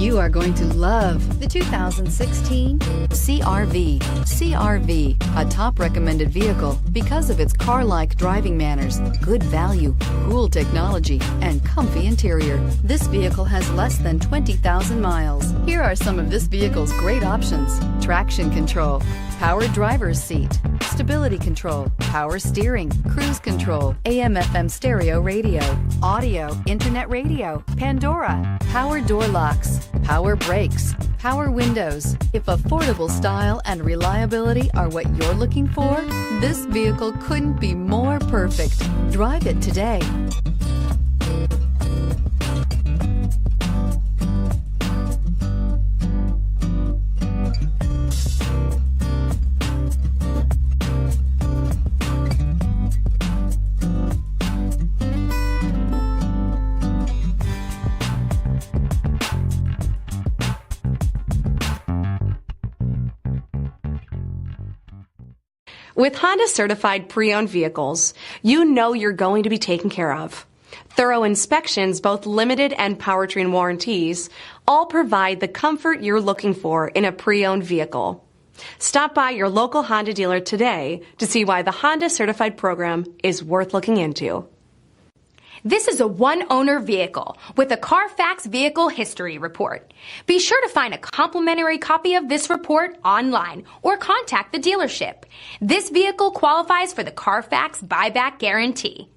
You are going to love the 2016 CR-V. CR-V, a top recommended vehicle because of its car-like driving manners, good value, cool technology, and comfy interior. This vehicle has less than 20,000 miles. Here are some of this vehicle's great options: traction control, power driver's seat, stability control, power steering, cruise control, AM/FM stereo radio, audio, internet radio, Pandora, power door locks, power brakes, power windows. If affordable style and reliability are what you're looking for, this vehicle couldn't be more perfect. Drive it today. With Honda certified pre-owned vehicles, you know you're going to be taken care of. Thorough inspections, both limited and powertrain warranties, all provide the comfort you're looking for in a pre-owned vehicle. Stop by your local Honda dealer today to see why the Honda certified program is worth looking into. This is a one-owner vehicle with a CARFAX Vehicle History Report. Be sure to find a complimentary copy of this report online or contact the dealership. This vehicle qualifies for the CARFAX Buyback Guarantee.